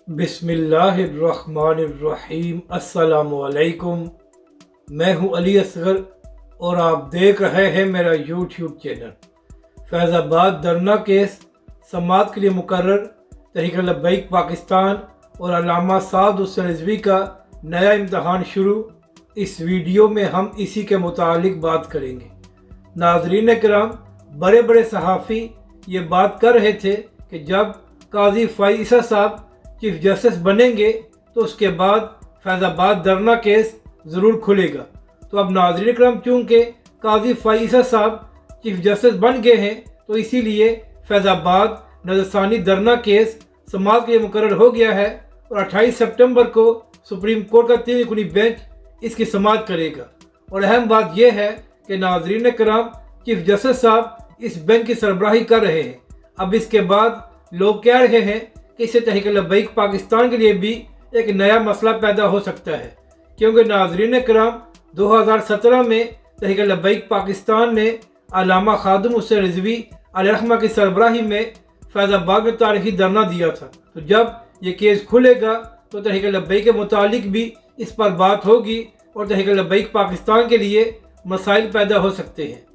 बिस्मिल्लाहिर्रहमानिर्रहीम। अस्सलाम वालेकुम। मैं हूं अली असगर और आप देख रहे हैं मेरा यूट्यूब चैनल। फैज़ाबाद धरना केस समाअत के लिए मुकर्रर तहरीक लब्बैक पाकिस्तान और अल्लामा साद हुसैन रिजवी का नया इम्तहान शुरू। इस वीडियो में हम इसी के मुतालिक बात करेंगे। नाज़रीन किराम, बड़े बड़े सहाफ़ी ये बात कर रहे थे कि जब काजी फ़ाइज़ साहब चीफ जस्टिस बनेंगे तो उसके बाद फैज़ाबाद धरना केस ज़रूर खुलेगा। तो अब नाज़रीन करम, चूँकि काजी फ़ाइज़ साहब चीफ जस्टिस बन गए हैं तो इसीलिए फैज़ाबाद नज़रसानी धरना केस समाअत के लिए मुकर्रर हो गया है और 28 सितंबर को सुप्रीम कोर्ट का 3 रुकनी बेंच इसकी समाअत करेगा। और अहम बात यह है कि नाज़रीन करम, चीफ जस्टिस साहब इस बेंच की सरबराही कर रहे हैं। अब इसके बाद लोग कह रहे हैं कि इससे तहरीक लब्बैक पाकिस्तान के लिए भी एक नया मसला पैदा हो सकता है, क्योंकि नाज़रीन करम 2017 में तहरीक लब्बैक पाकिस्तान ने अल्लामा खादिम हुसैन रिजवी अलैहिर्रहमा की सरबराही में फैज़ाबाद में तारीखी धरना दिया था। तो जब ये केस खुलेगा तो तहरीक लब्बैक के मुतालिक भी इस पर बात होगी और तहरीक लब्बैक पाकिस्तान के लिए मसाइल पैदा हो सकते हैं।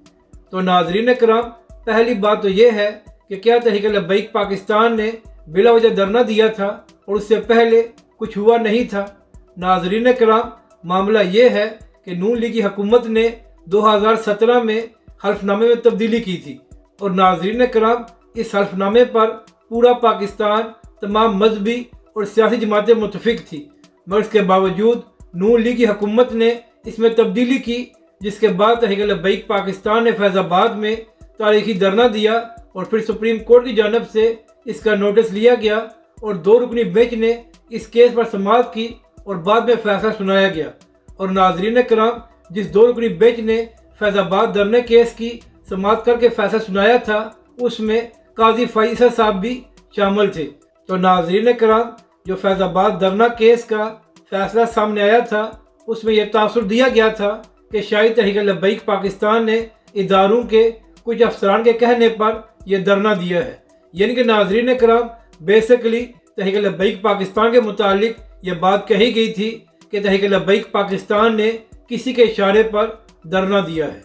तो नाज़रीन करम, पहली बात तो ये है कि क्या तहरीक लब्बैक पाकिस्तान ने बिला वजह धरना दिया था और उससे पहले कुछ हुआ नहीं था। नाज़रीन करम, मामला ये है कि नून लीग की हुकूमत ने 2017 में हल्फनामे में तब्दीली की थी और नाज़रीन करम, इस हल्फनामे पर पूरा पाकिस्तान, तमाम मजहबी और सियासी जमातें मुतफिक थी, मगर इसके बावजूद नून लीग की हुकूमत ने इसमें तब्दीली की, जिसके बाद तहरीक लब्बैक पाकिस्तान ने फैज़ाबाद में तारीखी धरना दिया और फिर सुप्रीम कोर्ट की जानब से इसका नोटिस लिया गया और 2 रुकनी बेंच ने इस केस पर समाअत की और बाद में फैसला सुनाया गया। और नाज़रीन करम, जिस 2 रुकनी बेंच ने फैज़ाबाद धरने केस की समाअत करके फैसला सुनाया था उसमें काजी फ़ाइज़ साहब भी शामिल थे। तो नाज़रीन करम, जो फैज़ाबाद धरना केस का फैसला सामने आया था उसमें यह तासुर दिया गया था कि शायद तहरीक लब्बैक पाकिस्तान ने इदारों के कुछ अफसरान के कहने पर यह धरना दिया है। यानी कि नाज़रीन करम, बेसिकली तहरीक लब्बैक पाकिस्तान के मुतालिक यह बात कही गई थी कि तहरीक लब्बैक पाकिस्तान ने किसी के इशारे पर धरना दिया है।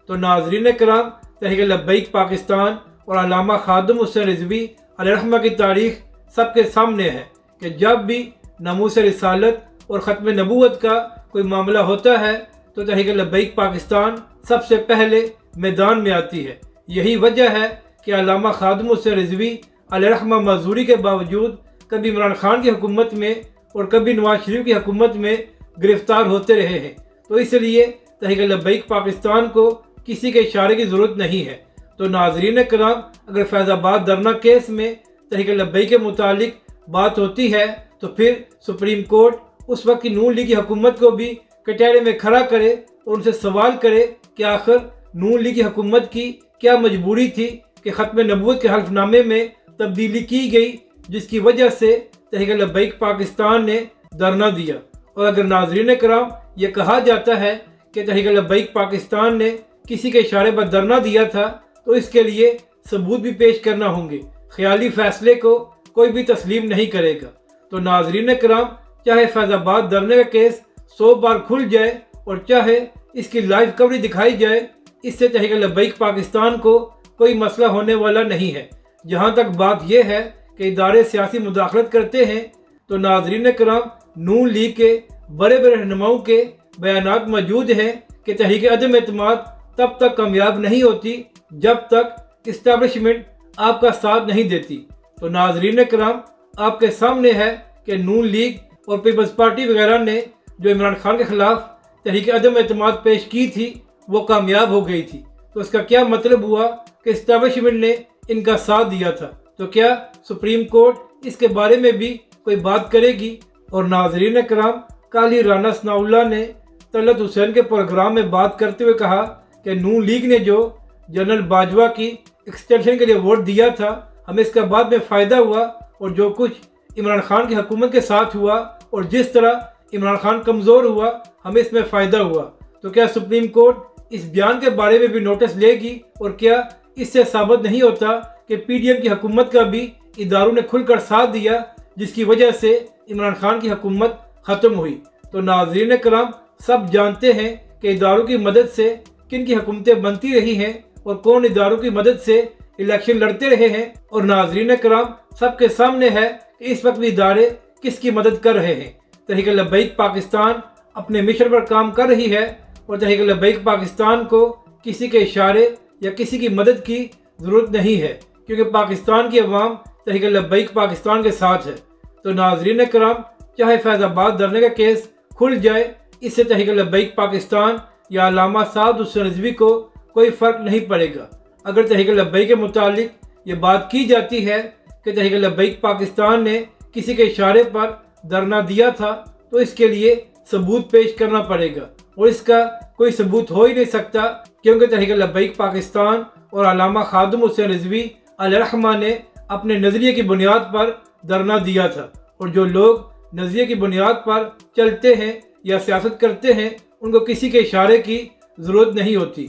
तो नाज़रीन करम, तहरीक लब्बैक पाकिस्तान और अल्लामा खादिम हुसैन रिजवी अलैहिर्रहमा की तारीख सबके सामने है कि जब भी नमूस रिसालत और ख़त्म नबूवत का कोई मामला होता है तो तहरीक लब्बैक पाकिस्तान सबसे पहले मैदान में आती है। यही वजह है कि अल्लामा खादिम हुसैन रिजवी अलैहिर्रहमा मजदूरी के बावजूद कभी इमरान खान की हुकूमत में और कभी नवाज शरीफ की हुकूमत में गिरफ्तार होते रहे हैं। तो इसलिए तहरीक लब्बैक पाकिस्तान को किसी के इशारे की ज़रूरत नहीं है। तो नाज़रीन करम, अगर फैज़ाबाद धरना केस में तहरीक लब्बैक के मुतालिक बात होती है तो फिर सुप्रीम कोर्ट उस वक्त की नून लीग की हुकूमत को भी कटहरे में खड़ा करे और उनसे सवाल करे कि आखिर नून लीग की हुकूमत की क्या मजबूरी थी कि ख़त्म नबूवत के हल्फनामे में तब्दीली की गई, जिसकी वजह से तहरीक लब्बैक पाकिस्तान ने धरना दिया। और अगर नाज़रीन करम, ये कहा जाता है कि तहरीक लब्बैक पाकिस्तान ने किसी के इशारे पर धरना दिया था तो इसके लिए सबूत भी पेश करना होंगे। ख्याली फैसले को कोई भी तस्लीम नहीं करेगा। तो नाज़रीन करम, चाहे फैज़ाबाद धरने का केस 100 बार खुल जाए और चाहे इसकी लाइव कवरेज दिखाई जाए, इससे तहरीक लब्बैक पाकिस्तान को कोई मसला होने वाला नहीं है। जहाँ तक बात यह है कि इदारे सियासी मुदाखलत करते हैं तो नाज़रीन करम, नून लीग के बड़े बड़े रहनुमाओं के बयानात मौजूद हैं कि तहरीक अदम एतमाद तब तक कामयाब नहीं होती जब तक इस्टेब्लिशमेंट आपका साथ नहीं देती। तो नाज़रीन करम, आपके सामने है कि नून लीग और पीपल्स पार्टी वगैरह ने जो इमरान खान के खिलाफ तहरीक अदम एतमाद पेश की थी वो कामयाब हो गई थी। तो इसका क्या मतलब हुआ कि इस्टेब्लिशमेंट ने इनका साथ दिया था। तो क्या सुप्रीम कोर्ट इसके बारे में भी कोई बात करेगी? और नाज़रीन करम, कल ही राना सनाउल्लाह ने तलत हुसैन के प्रोग्राम में बात करते हुए कहा कि नून लीग ने जो जनरल बाजवा की एक्सटेंशन के लिए वोट दिया था, हमें इसका बाद में फ़ायदा हुआ और जो कुछ इमरान खान की हुकूमत के साथ हुआ और जिस तरह इमरान खान कमज़ोर हुआ, हमें इसमें फ़ायदा हुआ। तो क्या सुप्रीम कोर्ट इस बयान के बारे में भी नोटिस लेगी? और क्या इससे साबित नहीं होता कि पीडीएम की हुकूमत का भी इदारों ने खुलकर साथ दिया جس کی وجہ سے عمران خان کی حکومت ختم ہوئی۔ تو ناظرین کرام، سب جانتے ہیں کہ اداروں کی مدد سے کن کی حکومتیں بنتی رہی ہیں اور کون اداروں کی مدد سے الیکشن لڑتے رہے ہیں، اور ناظرین کرام سب کے سامنے ہے کہ اس وقت بھی ادارے کس کی مدد کر رہے ہیں۔ تحریک لبیک پاکستان اپنے مشن پر کام کر رہی ہے، اور تحریک لبیک پاکستان کو کسی کے اشارے یا کسی کی مدد کی ضرورت نہیں ہے، کیونکہ پاکستان کی عوام تحریک لبیک پاکستان کے ساتھ ہے۔ تو ناظرین کرام، چاہے فیض آباد دھرنے کا کیس کھل جائے، اس سے تحریک لبیک پاکستان یا علامہ سعد حسین رضوی کو کوئی فرق نہیں پڑے گا۔ اگر تحریک لبیک کے متعلق یہ بات کی جاتی ہے کہ تحریک لبیک پاکستان نے کسی کے اشارے پر دھرنا دیا تھا، تو اس کے لیے ثبوت پیش کرنا پڑے گا، اور اس کا کوئی ثبوت ہو ہی نہیں سکتا، کیونکہ تحریک لبیک پاکستان اور علامہ خادم حسین رضوی علیہ الرحمہ نے اپنے نظریے کی بنیاد پر دھرنا دیا تھا، اور جو لوگ نظریے کی بنیاد پر چلتے ہیں یا سیاست کرتے ہیں ان کو کسی کے اشارے کی ضرورت نہیں ہوتی۔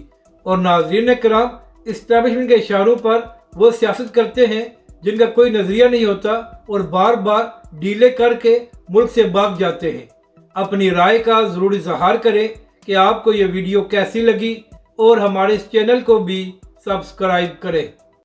اور ناظرین کرام، اسٹیبلشمنٹ کے اشاروں پر وہ سیاست کرتے ہیں جن کا کوئی نظریہ نہیں ہوتا، اور بار بار ڈیلے کر کے ملک سے بھاگ جاتے ہیں۔ اپنی رائے کا ضرور اظہار کریں کہ آپ کو یہ ویڈیو کیسی لگی، اور ہمارے اس چینل کو بھی سبسکرائب کریں۔